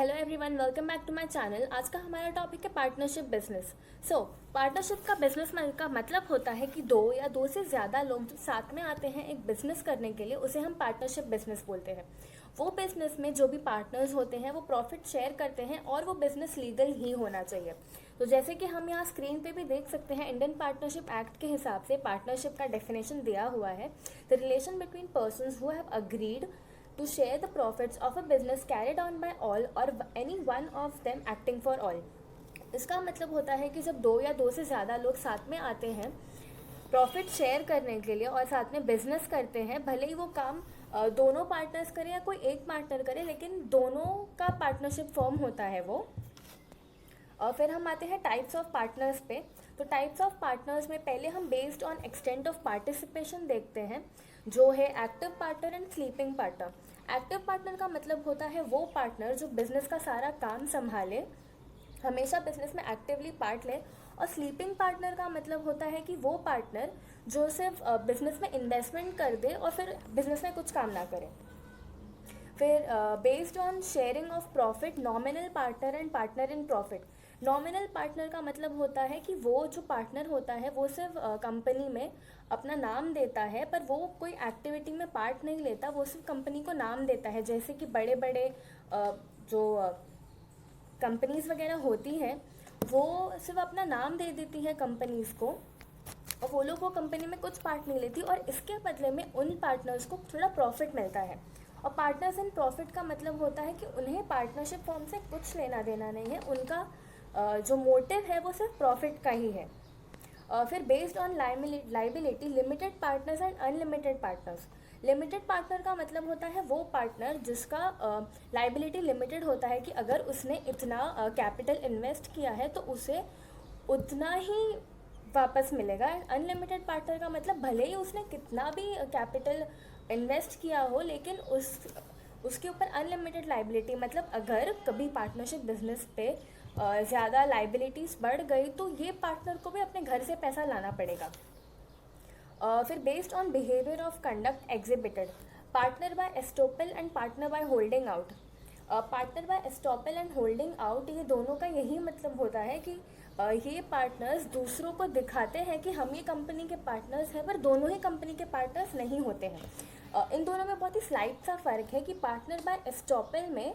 Hello everyone, welcome back to my channel. आज का हमारा टॉपिक है पार्टनरशिप बिजनेस। पार्टनरशिप का बिजनेस का मतलब होता है कि दो या दो से ज़्यादा लोग जो साथ में आते हैं एक बिजनेस करने के लिए, उसे हम पार्टनरशिप बिजनेस बोलते हैं। वो बिजनेस में जो भी पार्टनर्स होते हैं वो प्रॉफिट शेयर करते हैं और वो बिजनेस लीगल ही होना चाहिए। तो जैसे कि हम यहाँ स्क्रीन पे भी देख सकते हैं, इंडियन पार्टनरशिप एक्ट के हिसाब से पार्टनरशिप का डेफिनेशन दिया हुआ है। The relation between persons who have agreed to share the profits of a business carried on by all or any one of them acting for all। इसका मतलब होता है कि जब दो या दो से ज़्यादा लोग साथ में आते हैं प्रॉफिट शेयर करने के लिए और साथ में बिजनेस करते हैं, भले ही वो काम दोनों पार्टनर्स करें या कोई एक पार्टनर करे, लेकिन दोनों का पार्टनरशिप फॉर्म होता है वो। और फिर हम आते हैं टाइप्स ऑफ पार्टनर्स पे। तो टाइप्स ऑफ पार्टनर्स में पहले हम based on extent of participation देखते हैं, जो है active partner and sleeping partner. Active partner का मतलब होता है वो पार्टनर जो बिजनेस का सारा काम संभाले, हमेशा बिजनेस में एक्टिवली पार्ट ले। और स्लीपिंग पार्टनर का मतलब होता है कि वो पार्टनर जो सिर्फ बिजनेस में इन्वेस्टमेंट कर दे और फिर बिजनेस में कुछ काम ना करे। फिर based on sharing of profit, nominal partner and partner in profit. Nominal partner का मतलब होता है कि वो जो पार्टनर होता है वो सिर्फ कंपनी में अपना नाम देता है, पर वो कोई एक्टिविटी में पार्ट नहीं लेता, वो सिर्फ कंपनी को नाम देता है। जैसे कि बड़े बड़े जो कंपनीज वगैरह होती हैं वो सिर्फ अपना नाम दे देती है कंपनीज को, और वो लोग वो कंपनी में कुछ पार्ट नहीं लेती, और इसके बदले में उन पार्टनर्स को थोड़ा प्रॉफिट मिलता है। और पार्टनर्स इन प्रॉफिट का मतलब होता है कि उन्हें पार्टनरशिप फॉर्म से कुछ लेना देना नहीं है, उनका जो मोटिव है वो सिर्फ प्रॉफिट का ही है। फिर based on liability, limited partners and unlimited partners. Limited partner का मतलब होता है वो पार्टनर जिसका लाइबिलिटी लिमिटेड होता है कि अगर उसने इतना कैपिटल इन्वेस्ट किया है तो उसे उतना ही वापस मिलेगा। अनलिमिटेड पार्टनर का मतलब भले ही उसने कितना भी कैपिटल इन्वेस्ट किया हो, लेकिन उसके ऊपर अनलिमिटेड लाइबिलिटी। मतलब अगर कभी पार्टनरशिप बिजनेस पे ज़्यादा लाइबिलिटीज़ बढ़ गई तो ये पार्टनर को भी अपने घर से पैसा लाना पड़ेगा। फिर based on behaviour of conduct exhibited, partner by estoppel and partner by holding out. Partner by estoppel and holding out, ये दोनों का यही मतलब होता है कि ये पार्टनर्स दूसरों को दिखाते हैं कि हम ये कंपनी के पार्टनर्स हैं, पर दोनों ही कंपनी के पार्टनर्स नहीं होते हैं। इन दोनों में बहुत ही स्लाइट सा फ़र्क है कि पार्टनर बाय एस्टोपल में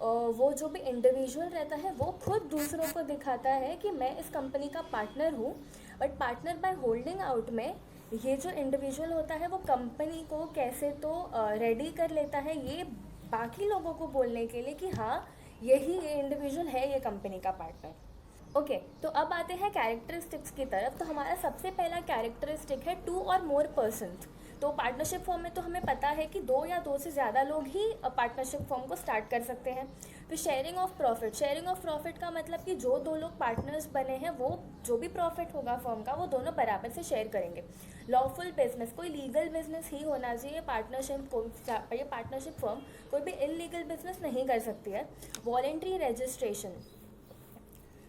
वो जो भी इंडिविजुअल रहता है वो खुद दूसरों को दिखाता है कि मैं इस कंपनी का पार्टनर हूँ। But partner by holding out में ये जो इंडिविजुअल होता है वो कंपनी को कैसे तो रेडी कर लेता है ये बाकी लोगों को बोलने के लिए कि हाँ यही ये इंडिविजुअल है ये कंपनी का पार्टनर। ओके, तो अब आते हैं कैरेक्टरिस्टिक्स की तरफ। तो हमारा सबसे पहला कैरेक्टरिस्टिक है टू और मोर पर्सन्स। तो पार्टनरशिप फॉर्म में तो हमें पता है कि दो या दो से ज़्यादा लोग ही पार्टनरशिप फॉर्म को स्टार्ट कर सकते हैं। फिर sharing of profit. Sharing of profit का मतलब कि जो दो लोग पार्टनर्स बने हैं वो जो भी प्रॉफिट होगा फॉर्म का वो दोनों बराबर से शेयर करेंगे। लॉफुल बिजनेस, कोई लीगल बिजनेस ही होना चाहिए ये पार्टनरशिप फॉर्म कोई भी इलीगल बिजनेस नहीं कर सकती है। वॉलेंट्री रजिस्ट्रेशन,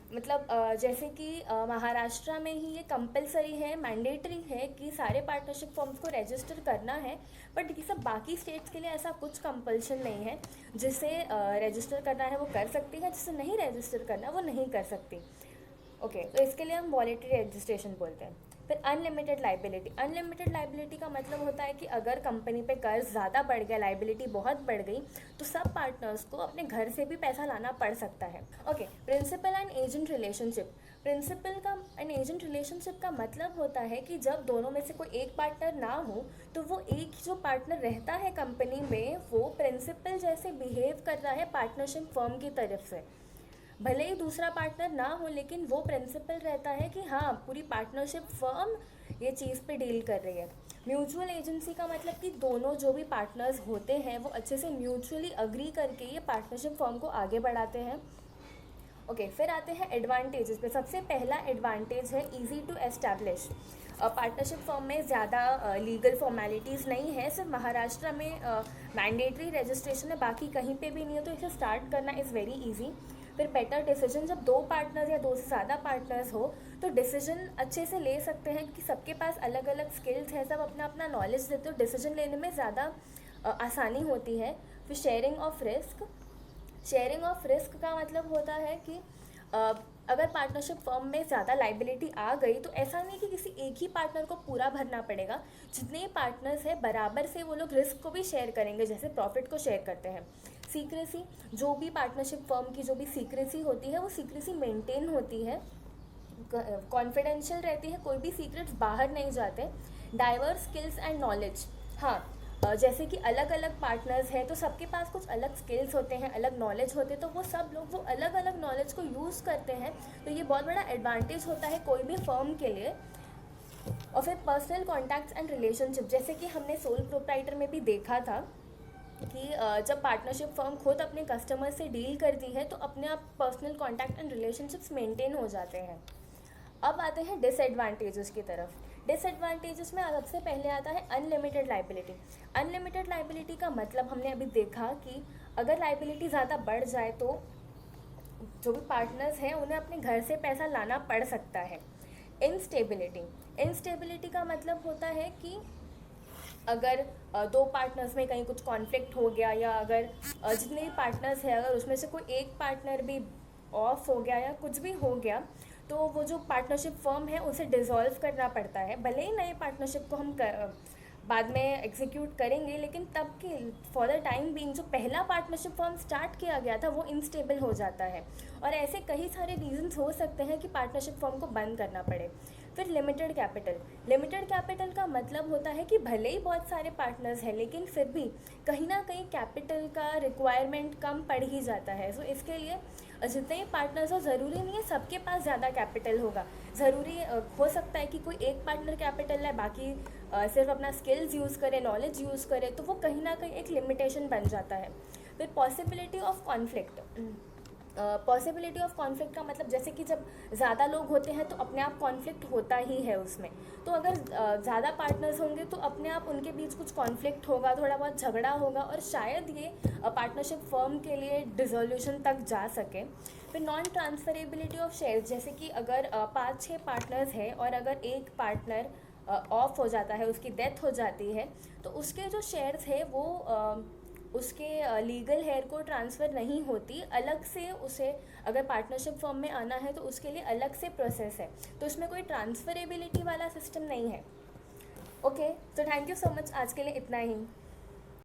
मतलब जैसे कि महाराष्ट्र में ही ये कंपलसरी है, मैंडेटरी है कि सारे पार्टनरशिप फॉर्म्स को रजिस्टर करना है। बट ये सब बाकी स्टेट्स के लिए ऐसा कुछ कंपल्शन नहीं है। जिसे रजिस्टर करना है वो कर सकती है, जिसे नहीं रजिस्टर करना वो नहीं कर सकती। ओके, तो इसके लिए हम वॉलेंटरी रजिस्ट्रेशन बोलते हैं। फिर अनलिमिटेड लाइबिलिटी। अनलिमिटेड लाइबिलिटी का मतलब होता है कि अगर कंपनी पे कर्ज ज़्यादा बढ़ गया, लाइबिलिटी बहुत बढ़ गई, तो सब पार्टनर्स को अपने घर से भी पैसा लाना पड़ सकता है। Okay, principal and agent relationship. Principal का एंड एजेंट रिलेशनशिप का मतलब होता है कि जब दोनों में से कोई एक पार्टनर ना हो तो वो एक जो पार्टनर रहता है कंपनी में वो प्रिंसिपल जैसे बिहेव कर रहा है पार्टनरशिप फर्म की तरफ से। भले ही दूसरा पार्टनर ना हो, लेकिन वो प्रिंसिपल रहता है कि हाँ पूरी पार्टनरशिप फर्म ये चीज़ पे डील कर रही है। म्यूचुअल एजेंसी का मतलब कि दोनों जो भी पार्टनर्स होते हैं वो अच्छे से म्यूचुअली अग्री करके ये पार्टनरशिप फर्म को आगे बढ़ाते हैं। ओके, फिर आते हैं एडवांटेजेस पे। सबसे पहला एडवांटेज है easy to establish. Partnership firm में ज़्यादा लीगल फॉर्मेलिटीज़ नहीं है, सिर्फ महाराष्ट्र में मैंडेटरी रजिस्ट्रेशन है, बाकी कहीं पे भी नहीं है, तो इसे स्टार्ट करना इज़ वेरी ईजी। फिर बेटर डिसीजन, जब दो पार्टनर्स या दो से ज़्यादा पार्टनर्स हो तो डिसीजन अच्छे से ले सकते हैं क्योंकि सबके पास अलग अलग स्किल्स हैं, सब अपना अपना नॉलेज देते हो, डिसीजन लेने में ज़्यादा आसानी होती है। फिर sharing of risk, sharing of risk का मतलब होता है कि अगर पार्टनरशिप फर्म में ज़्यादा लाइबिलिटी आ गई तो ऐसा नहीं कि किसी एक ही पार्टनर को पूरा भरना पड़ेगा। जितने पार्टनर्स हैं बराबर से वो लोग रिस्क को भी शेयर करेंगे, जैसे प्रॉफिट को शेयर करते हैं। सीक्रेसी, जो भी पार्टनरशिप फर्म की जो भी सीक्रेसी होती है वो सीक्रेसी मेंटेन होती है, कॉन्फिडेंशियल रहती है, कोई भी सीक्रेट्स बाहर नहीं जाते। डाइवर्स स्किल्स एंड नॉलेज, हाँ जैसे कि अलग अलग पार्टनर्स हैं तो सबके पास कुछ अलग स्किल्स होते हैं, अलग नॉलेज होते हैं, तो वो सब लोग वो अलग अलग नॉलेज को यूज़ करते हैं, तो ये बहुत बड़ा एडवांटेज होता है कोई भी फर्म के लिए। और फिर पर्सनल कॉन्टैक्ट्स एंड रिलेशनशिप, जैसे कि हमने सोल प्रोप्राइटर में भी देखा था कि जब पार्टनरशिप फर्म खुद अपने कस्टमर से डील करती है तो अपने आप personal contact and relationships maintain हो जाते हैं। अब आते हैं डिसएडवांटेजेस की तरफ। डिसएडवांटेजेस में सबसे पहले आता है अनलिमिटेड लाइबिलिटी। अनलिमिटेड लाइबिलिटी का मतलब हमने अभी देखा कि अगर लाइबिलिटी ज़्यादा बढ़ जाए तो जो भी पार्टनर्स हैं उन्हें अपने घर से पैसा लाना पड़ सकता है। इंस्टेबिलिटी, इंस्टेबिलिटी का मतलब होता है कि अगर दो पार्टनर्स में कहीं कुछ कॉन्फ्लिक्ट हो गया, या अगर जितने भी पार्टनर्स हैं अगर उसमें से कोई एक पार्टनर भी ऑफ हो गया या कुछ भी हो गया तो वो जो पार्टनरशिप फर्म है उसे डिसॉल्व करना पड़ता है। भले ही नए पार्टनरशिप को हम बाद में एग्जीक्यूट करेंगे, लेकिन तब के फॉर द टाइम बीइंग जो पहला पार्टनरशिप फर्म स्टार्ट किया गया था वो इनस्टेबल हो जाता है। और ऐसे कई सारे रीजंस हो सकते हैं कि पार्टनरशिप फर्म को बंद करना पड़े। फिर लिमिटेड कैपिटल, लिमिटेड कैपिटल का मतलब होता है कि भले ही बहुत सारे पार्टनर्स हैं लेकिन फिर भी कहीं ना कहीं कैपिटल का रिक्वायरमेंट कम पड़ ही जाता है। सो इसके लिए जितने ही पार्टनर्स हो, ज़रूरी नहीं है सबके पास ज़्यादा कैपिटल होगा, ज़रूरी हो सकता है कि कोई एक पार्टनर कैपिटल है, बाकी सिर्फ अपना स्किल्स यूज़ करे, नॉलेज यूज़ करे, तो वो कहीं ना कहीं एक लिमिटेशन बन जाता है। फिर possibility of conflict, possibility of conflict का मतलब जैसे कि जब ज़्यादा लोग होते हैं तो अपने आप कॉन्फ्लिक्ट होता ही है उसमें, तो अगर ज़्यादा पार्टनर्स होंगे तो अपने आप उनके बीच कुछ कॉन्फ्लिक्ट होगा, थोड़ा बहुत झगड़ा होगा और शायद ये पार्टनरशिप फर्म के लिए डिसोल्यूशन तक जा सके। फिर नॉन ट्रांसफरेबिलिटी ऑफ शेयर्स, जैसे कि अगर 5-6 पार्टनर्स हैं और अगर एक पार्टनर ऑफ हो जाता है, उसकी डेथ हो जाती है, तो उसके जो शेयर्स है वो उसके लीगल हेयर को ट्रांसफ़र नहीं होती, अलग से उसे अगर पार्टनरशिप फर्म में आना है तो उसके लिए अलग से प्रोसेस है, तो उसमें कोई ट्रांसफरेबिलिटी वाला सिस्टम नहीं है। ओके, तो थैंक यू सो मच, आज के लिए इतना ही।